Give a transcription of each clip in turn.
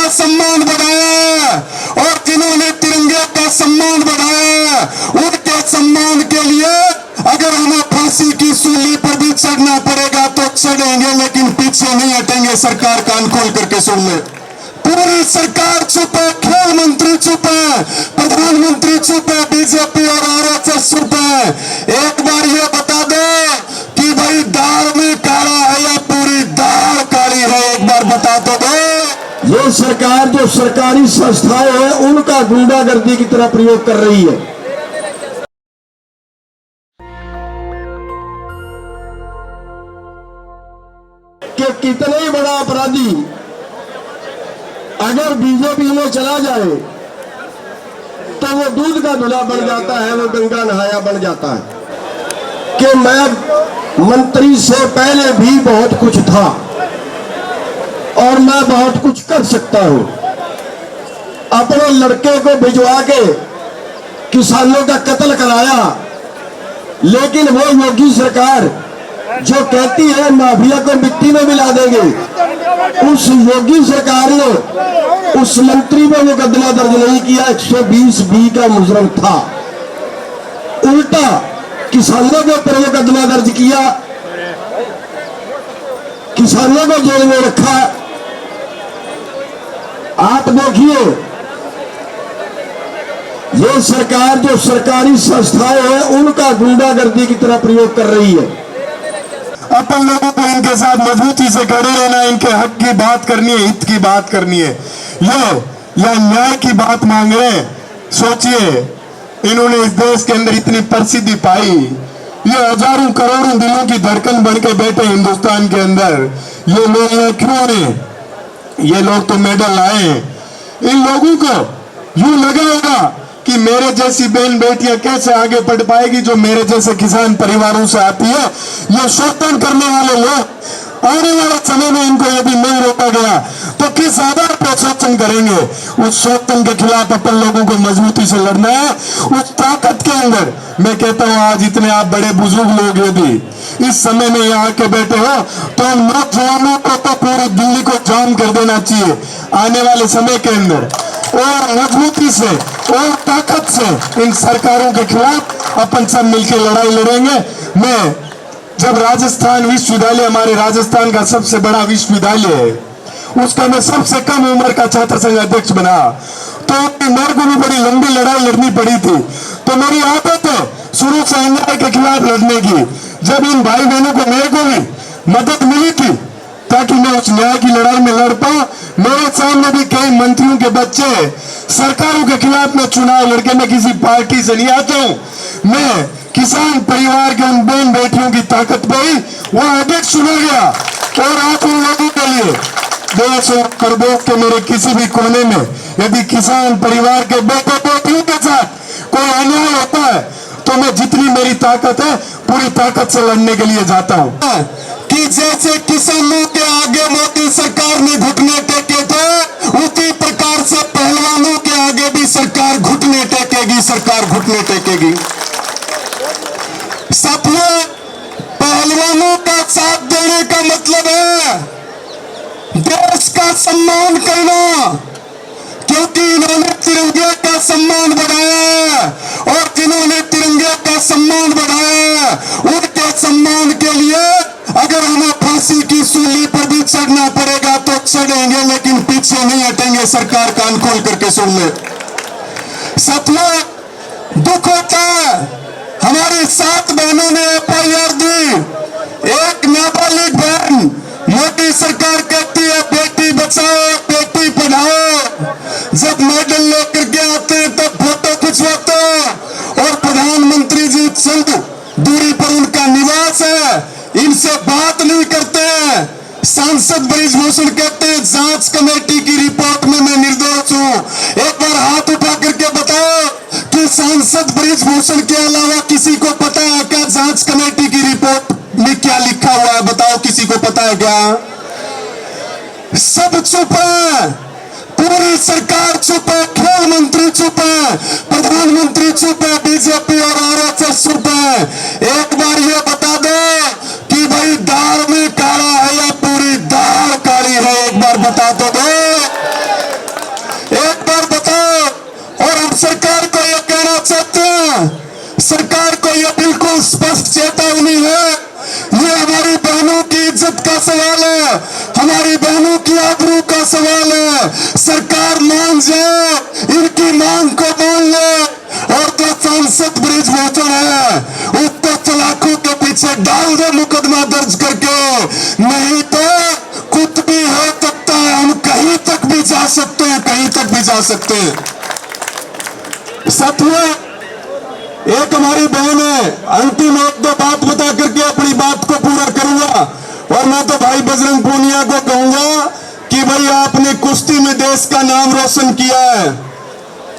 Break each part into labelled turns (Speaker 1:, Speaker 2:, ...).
Speaker 1: का सम्मान बढ़ाया और जिन्होंने तिरंगे का सम्मान बढ़ाया उनके सम्मान के लिए अगर हमें फांसी की सूली पर भी चढ़ना पड़ेगा तो चढ़ेंगे, लेकिन पीछे नहीं हटेंगे। सरकार कान खोल करके सुन ले। पूरी सरकार चुप है, खेल मंत्री चुप है, प्रधानमंत्री चुप है, बीजेपी और आरएसएस चुप है। एक बार ये बता दो कि भाई दाल में काला है या पूरी दाल काली है, एक बार बता तो दो।
Speaker 2: ये सरकार जो सरकारी संस्थाएं हैं उनका गुंडागर्दी की तरह प्रयोग कर रही है। कि कितना ही बड़ा अपराधी अगर बीजेपी में चला जाए तो वो दूध का धुला बन जाता है, वो गंगा नहाया बन जाता है। कि मैं मंत्री से पहले भी बहुत कुछ था और मैं बहुत कुछ कर सकता हूं। अपने लड़के को भिजवा के किसानों का कत्ल कराया, लेकिन वो योगी सरकार जो कहती है माफिया को मिट्टी में मिला देंगे, उस योगी सरकार ने उस मंत्री पे मुकदमा दर्ज नहीं किया। 120B का मुजरम था, उल्टा किसानों के ऊपर मुकदमा दर्ज किया, किसानों को जेल में रखा। आप देखिए ये सरकार जो सरकारी संस्थाएं हैं उनका गुंडागर्दी की तरह प्रयोग कर रही है।
Speaker 1: अपन लोगों को इनके साथ मजबूती से खड़े रहना, इनके हक की बात करनी है, हित की बात करनी है। या न्याय की बात मांग रहे हैं। सोचिए, इन्होंने इस देश के अंदर इतनी प्रसिद्धि पाई, ये हजारों करोड़ों दिलों की धड़कन बन के बैठे हिंदुस्तान के अंदर। ये लोग यहाँ क्यों रहे? ये लोग तो मेडल लाए हैं। इन लोगों को यूं लगा होगा कि मेरे जैसी बहन बेटियां कैसे आगे बढ़ पाएगी जो मेरे जैसे किसान परिवारों से आती है। ये शोषण करने वाले लोग आने वाले समय में इनको यदि नहीं रोका गया तो किस आधार पर शोषण करेंगे? उस शोषण के खिलाफ अपन लोगों को मजबूती से लड़ना है। उस ताकत के अंदर मैं कहता हूं, आज इतने आप बड़े बुजुर्ग लोग यदि इस समय में यहाँ के बैठे हो तो नौजवानों को तो पूरी दिल्ली को जाम कर देना चाहिए। आने वाले समय के अंदर और मजबूती से और ताकत से इन सरकारों के खिलाफ अपन सब मिलकर लड़ाई लड़ेंगे। मैं जब राजस्थान विश्वविद्यालय, हमारे राजस्थान का सबसे बड़ा विश्वविद्यालय है, उसका मैं सबसे कम उम्र का छात्र संघ अध्यक्ष बना, तो मेरे को भी बड़ी लंबी लड़ाई लड़नी पड़ी थी। तो मेरी आदत है शुरू से अन्याय के खिलाफ लड़ने की। जब इन भाई बहनों को, मेरे को भी मदद मिली थी ताकि मैं उस न्याय की लड़ाई में लड़ पाऊं। मेरे सामने भी कई मंत्रियों के बच्चे सरकारों के खिलाफ में चुनाव लड़के, मैं किसी पार्टी से नहीं आता हूं। मैं किसान परिवार के उन बहन बेटियों की ताकत पे ही वह अध्यक्ष चुना गया। और आप उन लोगों के लिए देश और प्रदेश के मेरे किसी भी कोने में यदि किसान परिवार के बेटे बेटियों के साथ कोई अन्याय होता है तो मैं जितनी मेरी ताकत है पूरी ताकत से लड़ने के लिए जाता हूं। कि जैसे किसानों के आगे मोदी सरकार ने घुटने टेके थे, उसी प्रकार से पहलवानों के आगे भी सरकार घुटने टेकेगी, सरकार घुटने टेकेगी। साथियों, पहलवानों का साथ देने का मतलब है देश का सम्मान करना, क्योंकि इन्होंने तिरंगे का सम्मान बढ़ाया और जिन्होंने तिरंगे का सम्मान बढ़ाया उनके सम्मान के लिए अगर हमें फांसी की सूली पर भी चढ़ना पड़ेगा तो चढ़ेंगे, लेकिन पीछे नहीं हटेंगे। सरकार कान खोल करके सुन ले। साथियों, दुख होता है, हमारी 7 बहनों ने FIR दी। एक नाबालिग बहन, मोदी सरकार कहती है बेटी बचाओ बेटी पढ़ाओ, जब मेडल लेकर के आते हैं तब फोटो खिंचवाते हैं और प्रधानमंत्री जी चंद दूरी पर उनका निवास है, इनसे बात नहीं करते हैं। सांसद बृजभूषण कहते हैं जांच कमेटी की रिपोर्ट में मैं निर्दोष हूं। एक बार हाथ उठा करके बताओ कि सांसद बृजभूषण के अलावा किसी को पता है क्या जांच कमेटी की रिपोर्ट में क्या लिखा हुआ है? बताओ, किसी को पता है क्या? सब चुप है, पूरी सरकार चुप है, खेल मंत्री चुप है, प्रधानमंत्री चुप है, बीजेपी और आरएसएस चुप है। एक बार ये बता दो कि भाई दाल में काला है या पूरी दाल काली है, एक बार बता तो दो। सरकार को यह कहना चाहते हैं, सरकार को यह बिल्कुल स्पष्ट चेतावनी है, ये हमारी बहनों की इज्जत का सवाल है, हमारी बहनों की आबरू का सवाल है। सरकार मान जाए, इनकी मांग को मान ले और जो सांसद ब्रिजभूषण है उसको सलाखों के पीछे डाल दे मुकदमा दर्ज करके, नहीं तो कुछ भी हो सकता है, हम कहीं तक भी जा सकते हैं, कहीं तक भी जा सकते हैं। साथियों, एक हमारी बहन है, अंतिम एक दो बात बता करके अपनी बात को पूरा करूंगा। और मैं तो भाई बजरंग पूनिया को कहूंगा कि भाई आपने कुश्ती में देश का नाम रोशन किया है,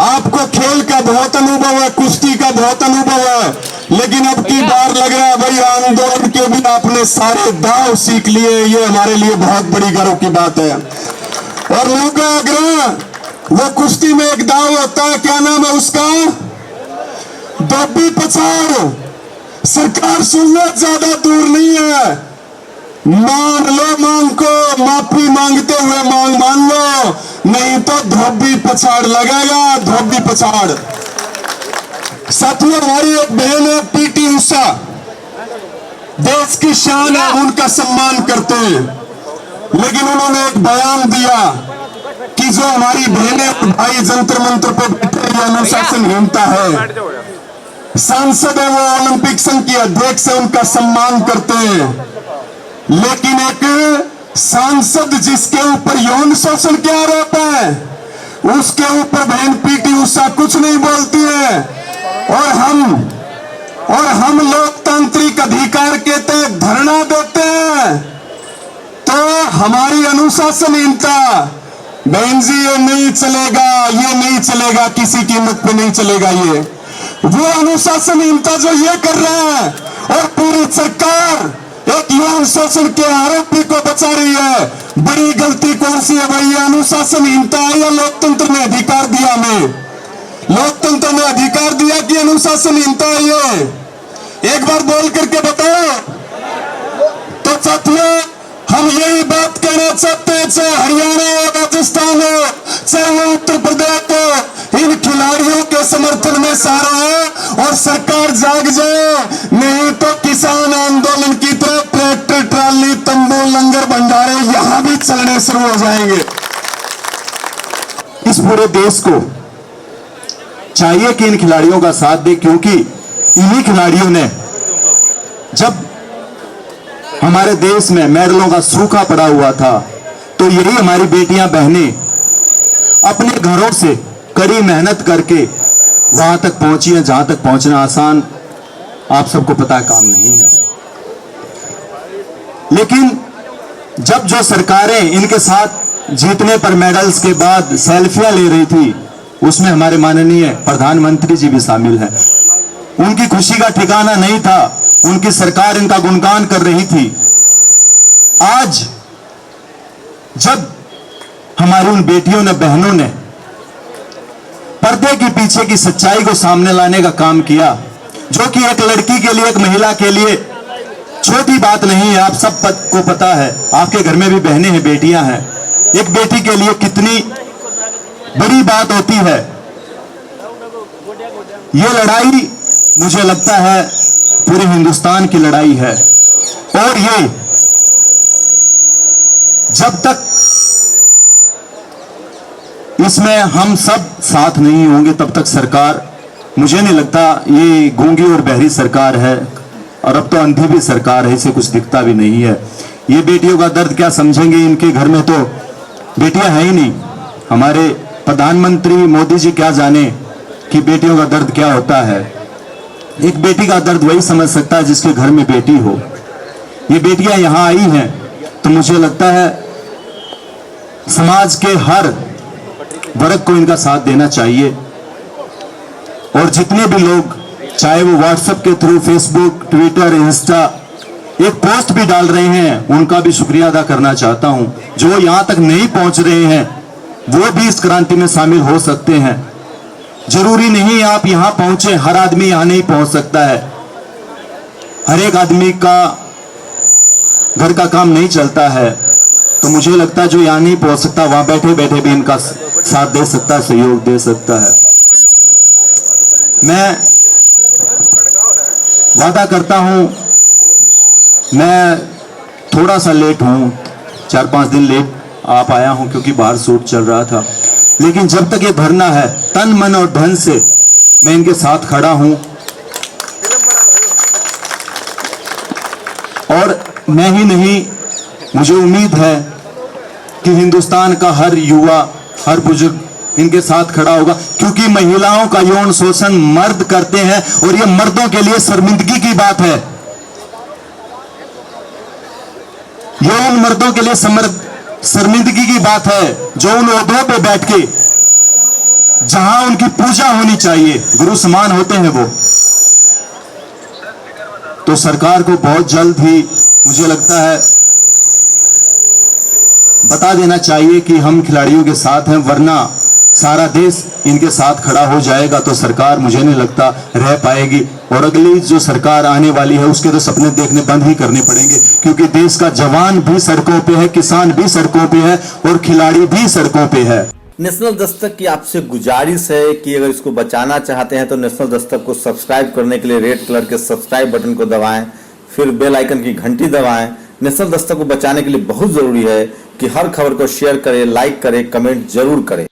Speaker 1: आपको खेल का बहुत अनुभव है, कुश्ती का बहुत अनुभव है, लेकिन अब की बार लग रहा है भाई आंदोलन के भी आपने सारे दांव सीख लिए। ये हमारे लिए बहुत बड़ी गर्व की बात है। और लोगों का आग्रह, वो कुश्ती में एक दाव होता है, क्या नाम है उसका? धोबी पछाड़। सरकार सुनना ज्यादा दूर नहीं है, मान लो मांग को, माफी मांगते हुए मांग मान लो, नहीं तो धोबी पछाड़ लगेगा, धोबी पछाड़। साथियों, हमारी एक बहन है पीटी उषा, देश की शान है, उनका सम्मान करते हैं, लेकिन उन्होंने एक बयान दिया कि जो हमारी बहनें भाई जंतर मंत्र पर बैठे, ये अनुशासनहीनता है। सांसद है, वो ओलंपिक संघ की अध्यक्ष है, उनका सम्मान करते हैं, लेकिन एक सांसद जिसके ऊपर यौन शोषण के आरोप है, उसके ऊपर बहन पीटी उषा कुछ नहीं बोलती है। और हम लोकतांत्रिक अधिकार के तहत धरना देते हैं, तो हमारी अनुशासनहीनता, बहन जी ये नहीं चलेगा, ये नहीं चलेगा, किसी कीमत पे नहीं चलेगा। ये वो अनुशासनहीनता जो ये कर रहे हैं, और पूरी सरकार एक यौन शोषण के आरोपी को बचा रही है। बड़ी गलती कौन सी है भाई? ये अनुशासनहीनता है या लोकतंत्र ने अधिकार दिया हमें? लोकतंत्र ने अधिकार दिया कि अनुशासनहीनता है? ये एक बार बोल करके बताओ। तो साथियों, हम यही बात कहना चाहते हैं, चाहे हरियाणा हो, राजस्थान हो, चाहे वो उत्तर प्रदेश हो, इन खिलाड़ियों के समर्थन में सारा है और सरकार जाग जाए, नहीं तो किसान आंदोलन की तरह ट्रैक्टर, ट्राली, तंबू, लंगर, भंडारे यहां भी चलने शुरू हो जाएंगे। इस पूरे देश को चाहिए कि इन खिलाड़ियों का साथ दे, क्योंकि इन्हीं खिलाड़ियों ने, जब हमारे देश में मेडलों का सूखा पड़ा हुआ था, तो यही हमारी बेटियां बहनें अपने घरों से कड़ी मेहनत करके वहां तक पहुंची है, जहां तक पहुंचना आसान आप सबको पता है काम नहीं है। लेकिन जब जो सरकारें इनके साथ जीतने पर मेडल्स के बाद सेल्फियां ले रही थी, उसमें हमारे माननीय प्रधानमंत्री जी भी शामिल हैं। उनकी खुशी का ठिकाना नहीं था, उनकी सरकार इनका गुणगान कर रही थी। आज जब हमारी उन बेटियों ने, बहनों ने पर्दे के पीछे की सच्चाई को सामने लाने का काम किया, जो कि एक लड़की के लिए, एक महिला के लिए छोटी बात नहीं है। आप सब को पता है, आपके घर में भी बहनें हैं, बेटियां हैं, एक बेटी के लिए कितनी बड़ी बात होती है। ये लड़ाई मुझे लगता है पूरे हिंदुस्तान की लड़ाई है, और ये जब तक इसमें हम सब साथ नहीं होंगे, तब तक सरकार, मुझे नहीं लगता, ये गूंगी और बहरी सरकार है, और अब तो अंधी भी सरकार है, इसे कुछ दिखता भी नहीं है। ये बेटियों का दर्द क्या समझेंगे? इनके घर में तो बेटियां है ही नहीं। हमारे प्रधानमंत्री मोदी जी क्या जाने कि बेटियों का दर्द क्या होता है। एक बेटी का दर्द वही समझ सकता है जिसके घर में बेटी हो। ये बेटियां यहां आई हैं, तो मुझे लगता है समाज के हर वर्ग को इनका साथ देना चाहिए, और जितने भी लोग, चाहे वो व्हाट्सएप के थ्रू, फेसबुक, ट्विटर, इंस्टा एक पोस्ट भी डाल रहे हैं, उनका भी शुक्रिया अदा करना चाहता हूं। जो यहां तक नहीं पहुंच रहे हैं, वो भी इस क्रांति में शामिल हो सकते हैं। जरूरी नहीं आप यहां पहुंचे, हर आदमी यहां नहीं पहुंच सकता है। हर एक आदमी का घर का काम नहीं चलता है, तो मुझे लगता है जो यहां नहीं पहुंच सकता, वहां बैठे बैठे भी इनका साथ दे सकता है, सहयोग दे सकता है।
Speaker 3: मैं वादा करता हूं, मैं थोड़ा सा लेट हूं, 4-5 दिन लेट आ पाया हूं क्योंकि बाहर शूट चल रहा था, लेकिन जब तक ये भरना है तन मन और धन से मैं इनके साथ खड़ा हूं। और मैं ही नहीं, मुझे उम्मीद है कि हिंदुस्तान का हर युवा, हर बुजुर्ग इनके साथ खड़ा होगा, क्योंकि महिलाओं का यौन शोषण मर्द करते हैं और यह मर्दों के लिए शर्मिंदगी की बात है। यौन मर्दों के लिए शर्मिंदगी की बात है, जो उन ओहदों पे बैठ के जहां उनकी पूजा होनी चाहिए, गुरु समान होते हैं वो। तो सरकार को बहुत जल्द ही मुझे लगता है बता देना चाहिए कि हम खिलाड़ियों के साथ हैं, वरना सारा देश इनके साथ खड़ा हो जाएगा तो सरकार मुझे नहीं लगता रह पाएगी। और अगली जो सरकार आने वाली है उसके तो सपने देखने बंद ही करने पड़ेंगे, क्योंकि देश का जवान भी सड़कों पे है, किसान भी सड़कों पे है और खिलाड़ी भी सड़कों पे है।
Speaker 4: नेशनल दस्तक की आपसे गुजारिश है कि अगर इसको बचाना चाहते हैं तो नेशनल दस्तक को सब्सक्राइब करने के लिए रेड कलर के सब्सक्राइब बटन को दबाएं, फिर बेल आइकन की घंटी दबाएं। नेशनल दस्तक को बचाने के लिए बहुत जरूरी है कि हर खबर को शेयर करें, लाइक करें, कमेंट जरूर करें।